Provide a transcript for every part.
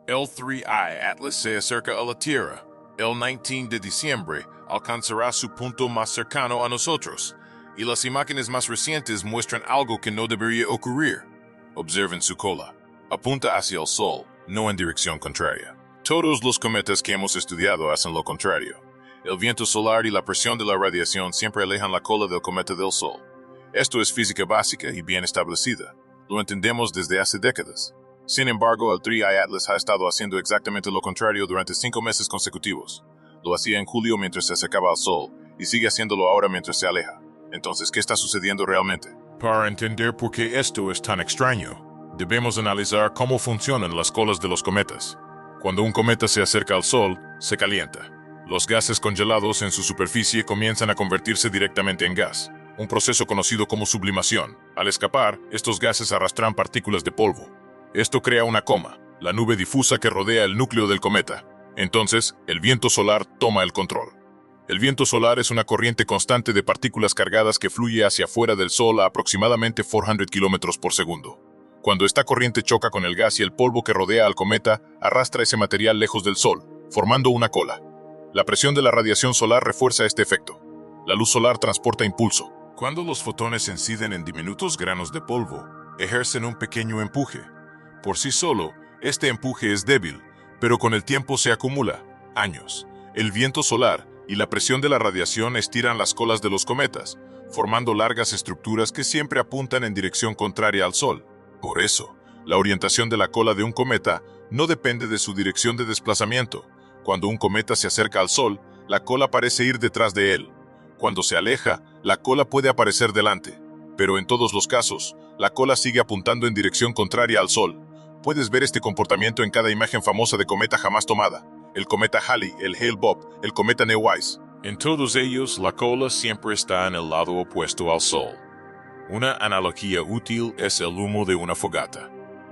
El 3I Atlas se acerca a la Tierra. El 19 de diciembre alcanzará su punto más cercano a nosotros, y las imágenes más recientes muestran algo que no debería ocurrir. Observen su cola. Apunta hacia el Sol, no en dirección contraria. Todos los cometas que hemos estudiado hacen lo contrario. El viento solar y la presión de la radiación siempre alejan la cola del cometa del Sol. Esto es física básica y bien establecida. Lo entendemos desde hace décadas. Sin embargo, el 3I Atlas ha estado haciendo exactamente lo contrario durante 5 meses consecutivos. Lo hacía en julio mientras se acercaba al Sol, y sigue haciéndolo ahora mientras se aleja. Entonces, ¿qué está sucediendo realmente? Para entender por qué esto es tan extraño, debemos analizar cómo funcionan las colas de los cometas. Cuando un cometa se acerca al Sol, se calienta. Los gases congelados en su superficie comienzan a convertirse directamente en gas, un proceso conocido como sublimación. Al escapar, estos gases arrastran partículas de polvo. Esto crea una coma, la nube difusa que rodea el núcleo del cometa. Entonces, el viento solar toma el control. El viento solar es una corriente constante de partículas cargadas que fluye hacia afuera del Sol a aproximadamente 400 kilómetros por segundo. Cuando esta corriente choca con el gas y el polvo que rodea al cometa, arrastra ese material lejos del Sol, formando una cola. La presión de la radiación solar refuerza este efecto. La luz solar transporta impulso. Cuando los fotones inciden en diminutos granos de polvo, ejercen un pequeño empuje. Por sí solo, este empuje es débil, pero con el tiempo se acumula. Años. El viento solar y la presión de la radiación estiran las colas de los cometas, formando largas estructuras que siempre apuntan en dirección contraria al Sol. Por eso, la orientación de la cola de un cometa no depende de su dirección de desplazamiento. Cuando un cometa se acerca al Sol, la cola parece ir detrás de él. Cuando se aleja, la cola puede aparecer delante. Pero en todos los casos, la cola sigue apuntando en dirección contraria al Sol. Puedes ver este comportamiento en cada imagen famosa de cometa jamás tomada. El cometa Halley, el Hale-Bopp, el cometa Neowise. En todos ellos, la cola siempre está en el lado opuesto al Sol. Una analogía útil es el humo de una fogata.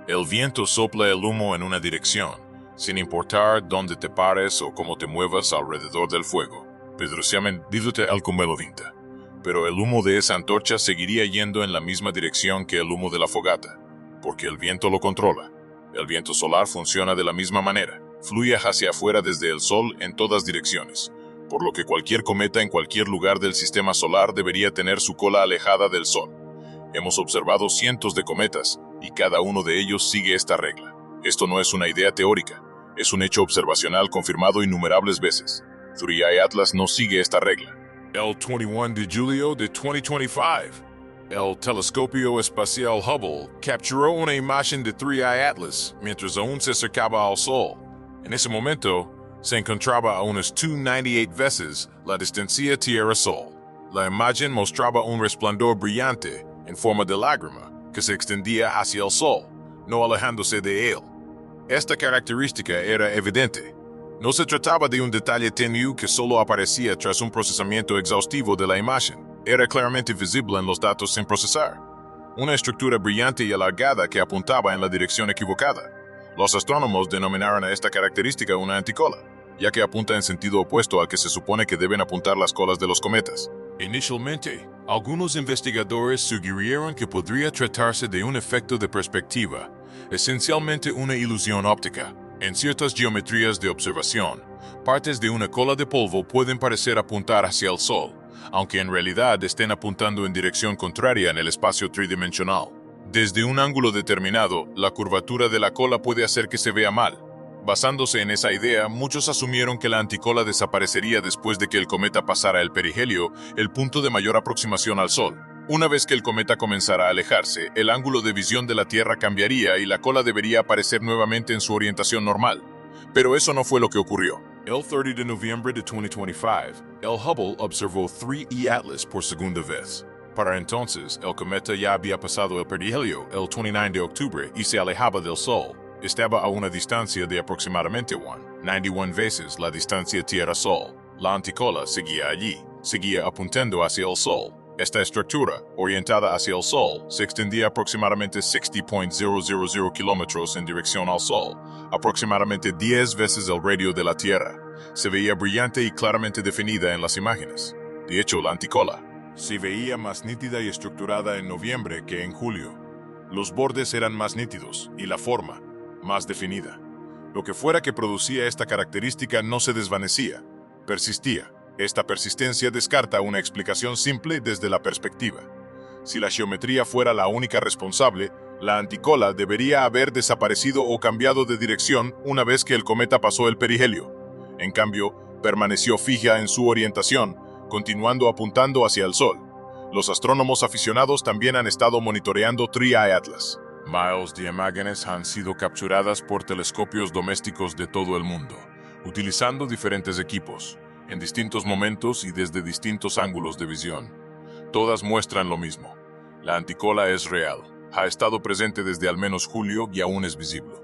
El viento sopla el humo en una dirección, sin importar dónde te pares o cómo te muevas alrededor del fuego. Precisamente algo me lo vinta. Pero el humo de esa antorcha seguiría yendo en la misma dirección que el humo de la fogata, porque el viento lo controla. El viento solar funciona de la misma manera. Fluye hacia afuera desde el Sol en todas direcciones, por lo que cualquier cometa en cualquier lugar del sistema solar debería tener su cola alejada del Sol. Hemos observado cientos de cometas, y cada uno de ellos sigue esta regla. Esto no es una idea teórica, es un hecho observacional confirmado innumerables veces. 3I Atlas no sigue esta regla. El 21 de julio de 2025, el telescopio espacial Hubble capturó una imagen de 3I Atlas mientras aún se acercaba al Sol. En ese momento, se encontraba a unas 298 veces la distancia Tierra-Sol. La imagen mostraba un resplandor brillante en forma de lágrima que se extendía hacia el Sol, no alejándose de él. Esta característica era evidente. No se trataba de un detalle tenue que solo aparecía tras un procesamiento exhaustivo de la imagen. Era claramente visible en los datos sin procesar. Una estructura brillante y alargada que apuntaba en la dirección equivocada. Los astrónomos denominaron a esta característica una anticola, ya que apunta en sentido opuesto al que se supone que deben apuntar las colas de los cometas. Inicialmente, algunos investigadores sugirieron que podría tratarse de un efecto de perspectiva, esencialmente una ilusión óptica. En ciertas geometrías de observación, partes de una cola de polvo pueden parecer apuntar hacia el Sol, aunque en realidad estén apuntando en dirección contraria en el espacio tridimensional. Desde un ángulo determinado, la curvatura de la cola puede hacer que se vea mal. Basándose en esa idea, muchos asumieron que la anticola desaparecería después de que el cometa pasara el perihelio, el punto de mayor aproximación al Sol. Una vez que el cometa comenzara a alejarse, el ángulo de visión de la Tierra cambiaría y la cola debería aparecer nuevamente en su orientación normal. Pero eso no fue lo que ocurrió. El 30 de noviembre de 2025, el Hubble observó 3I Atlas por segunda vez. Para entonces, el cometa ya había pasado el perihelio el 29 de octubre y se alejaba del Sol. Estaba a una distancia de aproximadamente 91 veces la distancia Tierra-Sol. La anticola seguía allí, seguía apuntando hacia el Sol. Esta estructura, orientada hacia el Sol, se extendía aproximadamente 60.000 kilómetros en dirección al Sol, aproximadamente 10 veces el radio de la Tierra. Se veía brillante y claramente definida en las imágenes. De hecho, la anticola se veía más nítida y estructurada en noviembre que en julio. Los bordes eran más nítidos y la forma más definida. Lo que fuera que producía esta característica no se desvanecía, persistía. Esta persistencia descarta una explicación simple desde la perspectiva. Si la geometría fuera la única responsable, la anticola debería haber desaparecido o cambiado de dirección una vez que el cometa pasó el perihelio. En cambio, permaneció fija en su orientación, continuando apuntando hacia el Sol. Los astrónomos aficionados también han estado monitoreando Tri Atlas. Miles de imágenes han sido capturadas por telescopios domésticos de todo el mundo, utilizando diferentes equipos, en distintos momentos y desde distintos ángulos de visión. Todas muestran lo mismo. La anticola es real, ha estado presente desde al menos julio y aún es visible.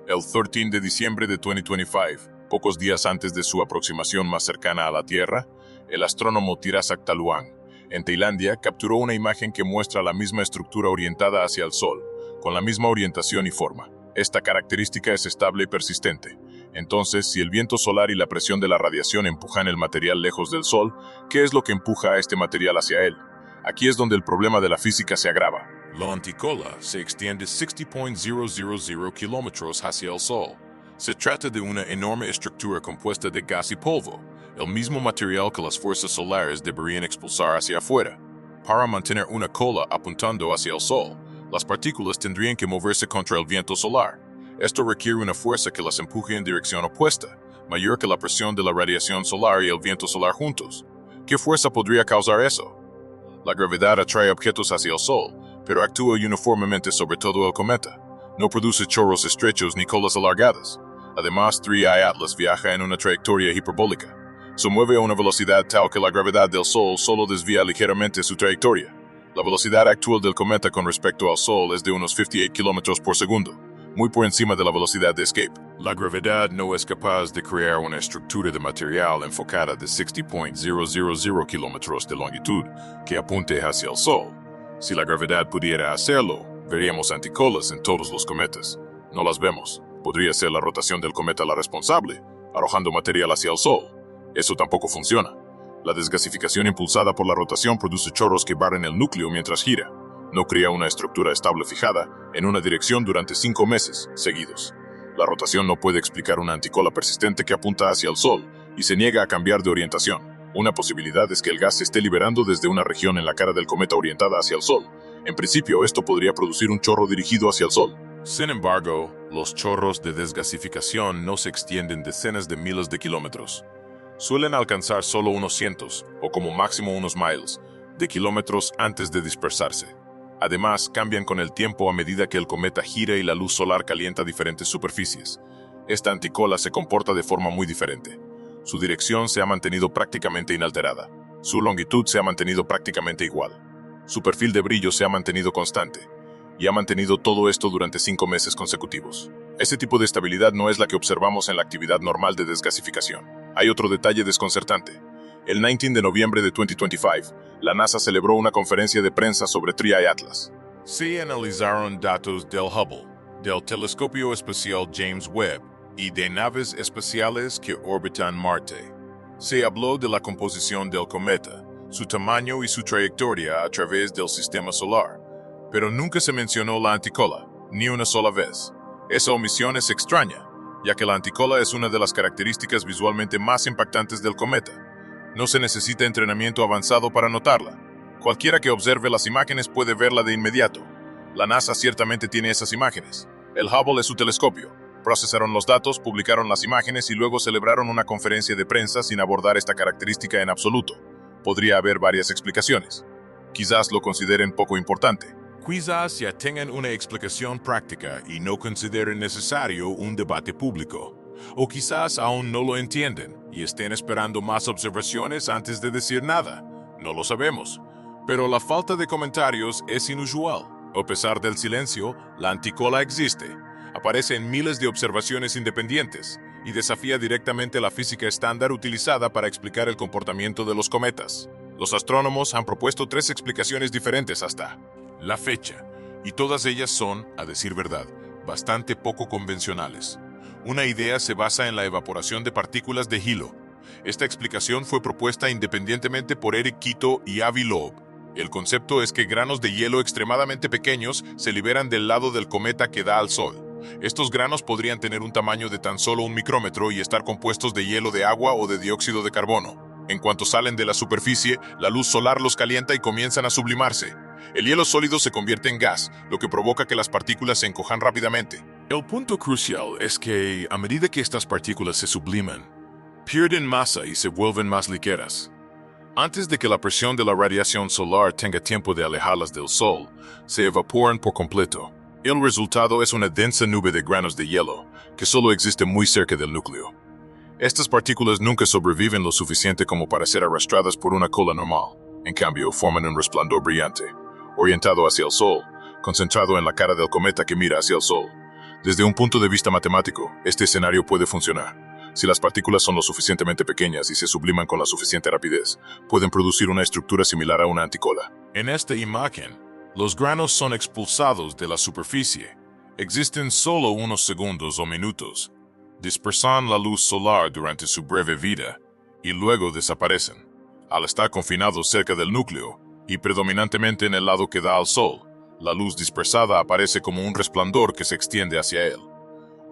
El 13 de diciembre de 2025, pocos días antes de su aproximación más cercana a la Tierra, el astrónomo Tirasak Taluang, en Tailandia, capturó una imagen que muestra la misma estructura orientada hacia el Sol, con la misma orientación y forma. Esta característica es estable y persistente. Entonces, si el viento solar y la presión de la radiación empujan el material lejos del Sol, ¿qué es lo que empuja a este material hacia él? Aquí es donde el problema de la física se agrava. La anticola se extiende 60.000 kilómetros hacia el Sol. Se trata de una enorme estructura compuesta de gas y polvo, el mismo material que las fuerzas solares deberían expulsar hacia afuera. Para mantener una cola apuntando hacia el Sol, las partículas tendrían que moverse contra el viento solar. Esto requiere una fuerza que las empuje en dirección opuesta, mayor que la presión de la radiación solar y el viento solar juntos. ¿Qué fuerza podría causar eso? La gravedad atrae objetos hacia el Sol, pero actúa uniformemente sobre todo el cometa. No produce chorros estrechos ni colas alargadas. Además, Tri Atlas viaja en una trayectoria hiperbólica. Se mueve a una velocidad tal que la gravedad del Sol solo desvía ligeramente su trayectoria. La velocidad actual del cometa con respecto al Sol es de unos 58 km por segundo, muy por encima de la velocidad de escape. La gravedad no es capaz de crear una estructura de material enfocada de 60.000 kilómetros de longitud que apunte hacia el Sol. Si la gravedad pudiera hacerlo, veríamos anticolas en todos los cometas. No las vemos. Podría ser la rotación del cometa la responsable, arrojando material hacia el Sol. Eso tampoco funciona. La desgasificación impulsada por la rotación produce chorros que barren el núcleo mientras gira. No crea una estructura estable fijada en una dirección durante 5 meses seguidos. La rotación no puede explicar una anticola persistente que apunta hacia el Sol y se niega a cambiar de orientación. Una posibilidad es que el gas se esté liberando desde una región en la cara del cometa orientada hacia el Sol. En principio, esto podría producir un chorro dirigido hacia el Sol. Sin embargo, los chorros de desgasificación no se extienden decenas de miles de kilómetros. Suelen alcanzar solo unos cientos, o como máximo unos miles, de kilómetros antes de dispersarse. Además, cambian con el tiempo a medida que el cometa gira y la luz solar calienta diferentes superficies. Esta anticola se comporta de forma muy diferente. Su dirección se ha mantenido prácticamente inalterada. Su longitud se ha mantenido prácticamente igual. Su perfil de brillo se ha mantenido constante. Y ha mantenido todo esto durante 5 meses consecutivos. Este tipo de estabilidad no es la que observamos en la actividad normal de desgasificación. Hay otro detalle desconcertante. El 19 de noviembre de 2025, la NASA celebró una conferencia de prensa sobre Tri Atlas. Se analizaron datos del Hubble, del Telescopio Espacial James Webb y de naves espaciales que orbitan Marte. Se habló de la composición del cometa, su tamaño y su trayectoria a través del sistema solar, pero nunca se mencionó la anticola, ni una sola vez. Esa omisión es extraña, ya que la anticola es una de las características visualmente más impactantes del cometa. No se necesita entrenamiento avanzado para notarla. Cualquiera que observe las imágenes puede verla de inmediato. La NASA ciertamente tiene esas imágenes. El Hubble es su telescopio. Procesaron los datos, publicaron las imágenes y luego celebraron una conferencia de prensa sin abordar esta característica en absoluto. Podría haber varias explicaciones. Quizás lo consideren poco importante. Quizás ya tengan una explicación práctica y no consideren necesario un debate público. O quizás aún no lo entienden y estén esperando más observaciones antes de decir nada. No lo sabemos. Pero la falta de comentarios es inusual. A pesar del silencio, la anticola existe. Aparece en miles de observaciones independientes y desafía directamente la física estándar utilizada para explicar el comportamiento de los cometas. Los astrónomos han propuesto 3 explicaciones diferentes hasta la fecha, y todas ellas son, a decir verdad, bastante poco convencionales. Una idea se basa en la evaporación de partículas de hilo. Esta explicación fue propuesta independientemente por Eric Quito y Avi Loeb. El concepto es que granos de hielo extremadamente pequeños se liberan del lado del cometa que da al Sol. Estos granos podrían tener un tamaño de tan solo 1 micrómetro y estar compuestos de hielo de agua o de dióxido de carbono. En cuanto salen de la superficie, la luz solar los calienta y comienzan a sublimarse. El hielo sólido se convierte en gas, lo que provoca que las partículas se encojan rápidamente. El punto crucial es que, a medida que estas partículas se subliman, pierden masa y se vuelven más ligeras. Antes de que la presión de la radiación solar tenga tiempo de alejarlas del Sol, se evaporan por completo. El resultado es una densa nube de granos de hielo, que solo existe muy cerca del núcleo. Estas partículas nunca sobreviven lo suficiente como para ser arrastradas por una cola normal. En cambio, forman un resplandor brillante, orientado hacia el Sol, concentrado en la cara del cometa que mira hacia el Sol. Desde un punto de vista matemático, este escenario puede funcionar. Si las partículas son lo suficientemente pequeñas y se subliman con la suficiente rapidez, pueden producir una estructura similar a una anticola. En esta imagen, los granos son expulsados de la superficie. Existen solo unos segundos o minutos. Dispersan la luz solar durante su breve vida y luego desaparecen. Al estar confinados cerca del núcleo y predominantemente en el lado que da al Sol, la luz dispersada aparece como un resplandor que se extiende hacia él.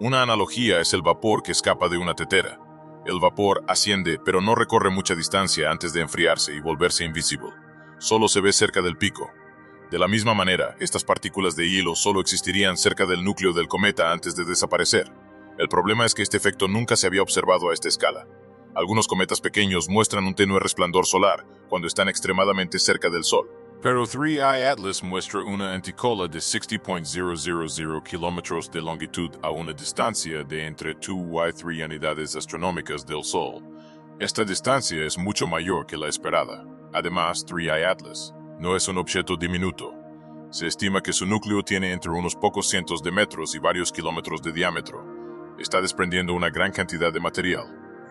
Una analogía es el vapor que escapa de una tetera. El vapor asciende, pero no recorre mucha distancia antes de enfriarse y volverse invisible. Solo se ve cerca del pico. De la misma manera, estas partículas de hielo solo existirían cerca del núcleo del cometa antes de desaparecer. El problema es que este efecto nunca se había observado a esta escala. Algunos cometas pequeños muestran un tenue resplandor solar cuando están extremadamente cerca del Sol. Pero 3I Atlas muestra una anticola de 60.000 kilómetros de longitud a una distancia de entre 2 y 3 unidades astronómicas del Sol. Esta distancia es mucho mayor que la esperada. Además, 3I Atlas no es un objeto diminuto. Se estima que su núcleo tiene entre unos pocos cientos de metros y varios kilómetros de diámetro. Está desprendiendo una gran cantidad de material.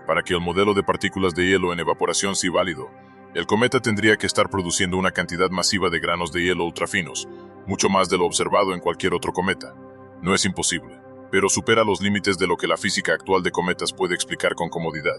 Para que el modelo de partículas de hielo en evaporación sea válido, el cometa tendría que estar produciendo una cantidad masiva de granos de hielo ultrafinos, mucho más de lo observado en cualquier otro cometa. No es imposible, pero supera los límites de lo que la física actual de cometas puede explicar con comodidad.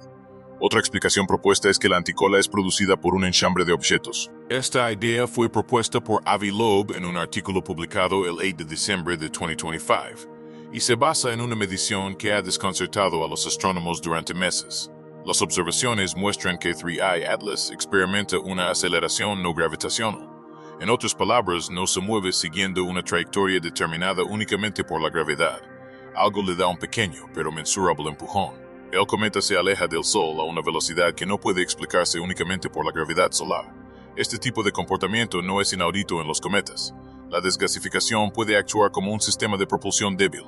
Otra explicación propuesta es que la anticola es producida por un enjambre de objetos. Esta idea fue propuesta por Avi Loeb en un artículo publicado el 8 de diciembre de 2025, y se basa en una medición que ha desconcertado a los astrónomos durante meses. Las observaciones muestran que 3I Atlas experimenta una aceleración no gravitacional. En otras palabras, no se mueve siguiendo una trayectoria determinada únicamente por la gravedad. Algo le da un pequeño, pero mensurable empujón. El cometa se aleja del Sol a una velocidad que no puede explicarse únicamente por la gravedad solar. Este tipo de comportamiento no es inaudito en los cometas. La desgasificación puede actuar como un sistema de propulsión débil.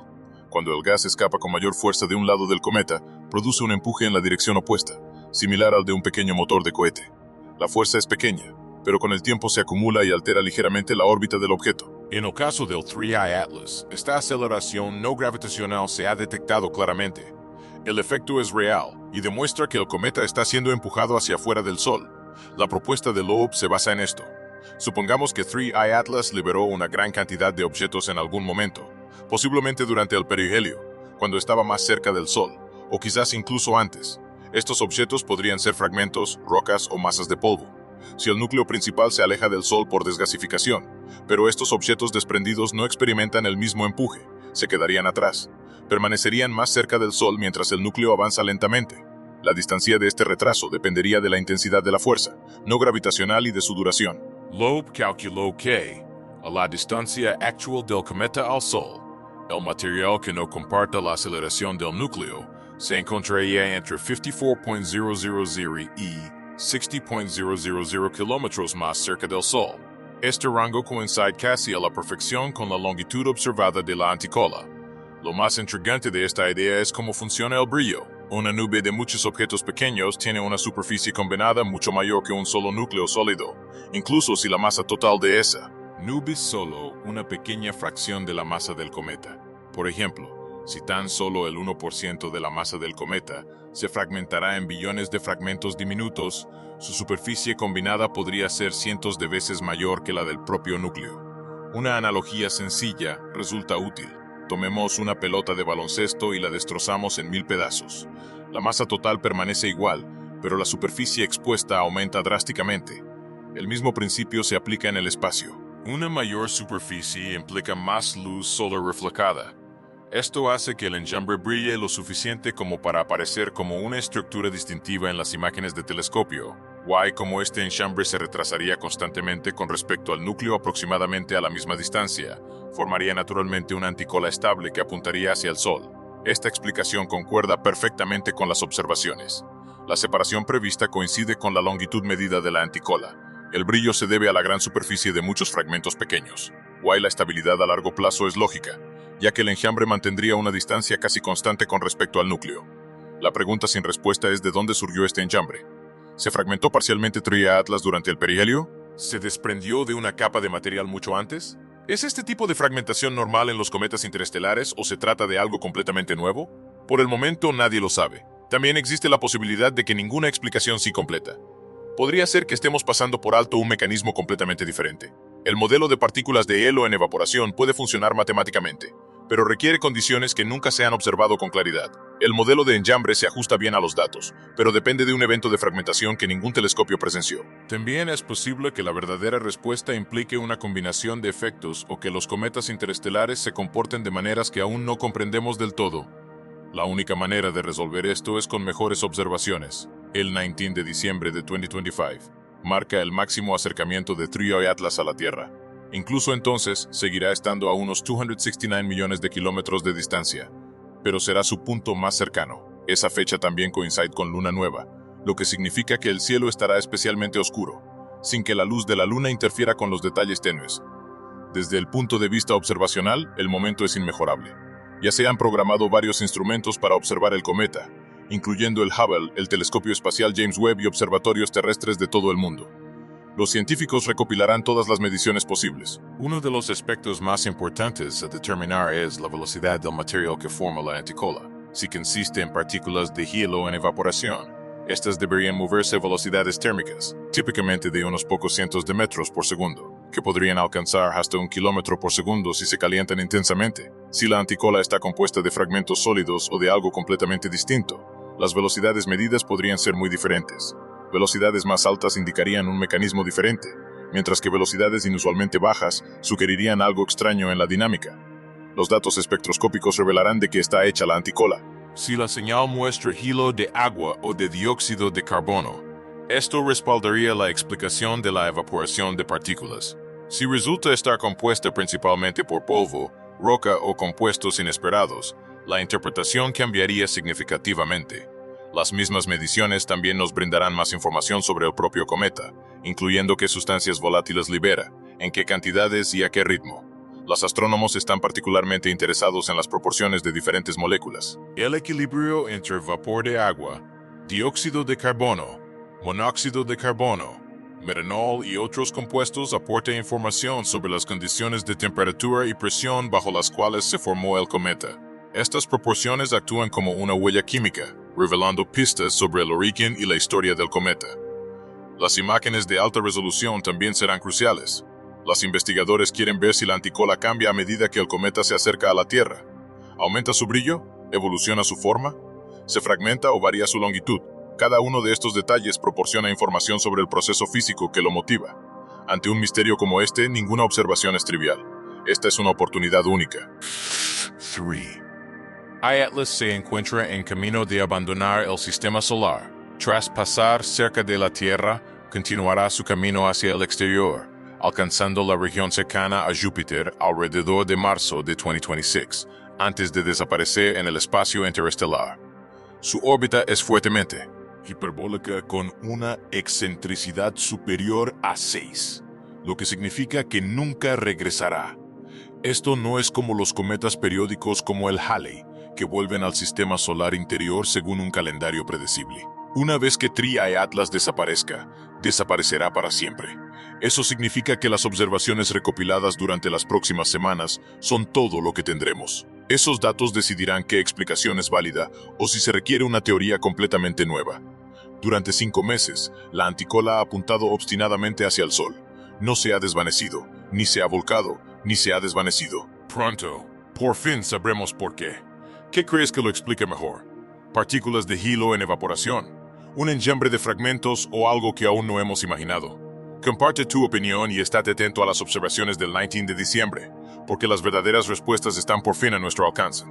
Cuando el gas escapa con mayor fuerza de un lado del cometa, produce un empuje en la dirección opuesta, similar al de un pequeño motor de cohete. La fuerza es pequeña, pero con el tiempo se acumula y altera ligeramente la órbita del objeto. En el caso del 3I Atlas, esta aceleración no gravitacional se ha detectado claramente. El efecto es real y demuestra que el cometa está siendo empujado hacia afuera del Sol. La propuesta de Loeb se basa en esto. Supongamos que 3I Atlas liberó una gran cantidad de objetos en algún momento, posiblemente durante el perihelio, cuando estaba más cerca del Sol, o quizás incluso antes. Estos objetos podrían ser fragmentos, rocas o masas de polvo. Si el núcleo principal se aleja del Sol por desgasificación, pero estos objetos desprendidos no experimentan el mismo empuje, se quedarían atrás. Permanecerían más cerca del Sol mientras el núcleo avanza lentamente. La distancia de este retraso dependería de la intensidad de la fuerza, no gravitacional y de su duración. Loeb calculó que, a la distancia actual del cometa al Sol, el material que no comparta la aceleración del núcleo se encontraría entre 54.000 y 60.000 kilómetros más cerca del Sol. Este rango coincide casi a la perfección con la longitud observada de la anticola. Lo más intrigante de esta idea es cómo funciona el brillo. Una nube de muchos objetos pequeños tiene una superficie combinada mucho mayor que un solo núcleo sólido, incluso si la masa total de esa nube es solo una pequeña fracción de la masa del cometa. Por ejemplo, si tan solo el 1% de la masa del cometa se fragmentará en billones de fragmentos diminutos, su superficie combinada podría ser cientos de veces mayor que la del propio núcleo. Una analogía sencilla resulta útil. Tomemos una pelota de baloncesto y la destrozamos en 1000 pedazos. La masa total permanece igual, pero la superficie expuesta aumenta drásticamente. El mismo principio se aplica en el espacio. Una mayor superficie implica más luz solar reflejada. Esto hace que el enjambre brille lo suficiente como para aparecer como una estructura distintiva en las imágenes de telescopio. Como este enjambre se retrasaría constantemente con respecto al núcleo aproximadamente a la misma distancia, formaría naturalmente una anticola estable que apuntaría hacia el Sol. Esta explicación concuerda perfectamente con las observaciones. La separación prevista coincide con la longitud medida de la anticola. El brillo se debe a la gran superficie de muchos fragmentos pequeños. La estabilidad a largo plazo es lógica, ya que el enjambre mantendría una distancia casi constante con respecto al núcleo. La pregunta sin respuesta es de dónde surgió este enjambre. ¿Se fragmentó parcialmente Tria Atlas durante el perihelio? ¿Se desprendió de una capa de material mucho antes? ¿Es este tipo de fragmentación normal en los cometas interestelares o se trata de algo completamente nuevo? Por el momento nadie lo sabe. También existe la posibilidad de que ninguna explicación sea completa. Podría ser que estemos pasando por alto un mecanismo completamente diferente. El modelo de partículas de helio en evaporación puede funcionar matemáticamente, pero requiere condiciones que nunca se han observado con claridad. El modelo de enjambre se ajusta bien a los datos, pero depende de un evento de fragmentación que ningún telescopio presenció. También es posible que la verdadera respuesta implique una combinación de efectos o que los cometas interestelares se comporten de maneras que aún no comprendemos del todo. La única manera de resolver esto es con mejores observaciones. El 19 de diciembre de 2025 marca el máximo acercamiento de Tria Atlas a la Tierra. Incluso entonces, seguirá estando a unos 269 millones de kilómetros de distancia, pero será su punto más cercano. Esa fecha también coincide con luna nueva, lo que significa que el cielo estará especialmente oscuro, sin que la luz de la luna interfiera con los detalles tenues. Desde el punto de vista observacional, el momento es inmejorable. Ya se han programado varios instrumentos para observar el cometa, incluyendo el Hubble, el telescopio espacial James Webb y observatorios terrestres de todo el mundo. Los científicos recopilarán todas las mediciones posibles. Uno de los aspectos más importantes a determinar es la velocidad del material que forma la anticola. Si consiste en partículas de hielo en evaporación, estas deberían moverse a velocidades térmicas, típicamente de unos pocos cientos de metros por segundo, que podrían alcanzar hasta 1 kilómetro por segundo si se calientan intensamente. Si la anticola está compuesta de fragmentos sólidos o de algo completamente distinto, las velocidades medidas podrían ser muy diferentes. Velocidades más altas indicarían un mecanismo diferente, mientras que velocidades inusualmente bajas sugerirían algo extraño en la dinámica. Los datos espectroscópicos revelarán de qué está hecha la anticola. Si la señal muestra hilo de agua o de dióxido de carbono, esto respaldaría la explicación de la evaporación de partículas. Si resulta estar compuesta principalmente por polvo, roca o compuestos inesperados, la interpretación cambiaría significativamente. Las mismas mediciones también nos brindarán más información sobre el propio cometa, incluyendo qué sustancias volátiles libera, en qué cantidades y a qué ritmo. Los astrónomos están particularmente interesados en las proporciones de diferentes moléculas. El equilibrio entre vapor de agua, dióxido de carbono, monóxido de carbono, metanol y otros compuestos aporta información sobre las condiciones de temperatura y presión bajo las cuales se formó el cometa. Estas proporciones actúan como una huella química, revelando pistas sobre el origen y la historia del cometa. Las imágenes de alta resolución también serán cruciales. Los investigadores quieren ver si la anticola cambia a medida que el cometa se acerca a la Tierra. ¿Aumenta su brillo? ¿Evoluciona su forma? ¿Se fragmenta o varía su longitud? Cada uno de estos detalles proporciona información sobre el proceso físico que lo motiva. Ante un misterio como este, ninguna observación es trivial. Esta es una oportunidad única. 3. Atlas se encuentra en camino de abandonar el sistema solar. Tras pasar cerca de la Tierra, continuará su camino hacia el exterior, alcanzando la región cercana a Júpiter alrededor de marzo de 2026, antes de desaparecer en el espacio interestelar. Su órbita es fuertemente hiperbólica con una excentricidad superior a 6, lo que significa que nunca regresará. Esto no es como los cometas periódicos como el Halley, que vuelven al sistema solar interior según un calendario predecible. Una vez que Tria Atlas desaparezca, desaparecerá para siempre. Eso significa que las observaciones recopiladas durante las próximas semanas son todo lo que tendremos. Esos datos decidirán qué explicación es válida o si se requiere una teoría completamente nueva. Durante 5 meses, la anticola ha apuntado obstinadamente hacia el Sol. No se ha desvanecido, ni se ha volcado, ni se ha desvanecido. Pronto, por fin sabremos por qué. ¿Qué crees que lo explique mejor? ¿Partículas de hilo en evaporación? ¿Un enjambre de fragmentos o algo que aún no hemos imaginado? Comparte tu opinión y estate atento a las observaciones del 19 de diciembre, porque las verdaderas respuestas están por fin a nuestro alcance.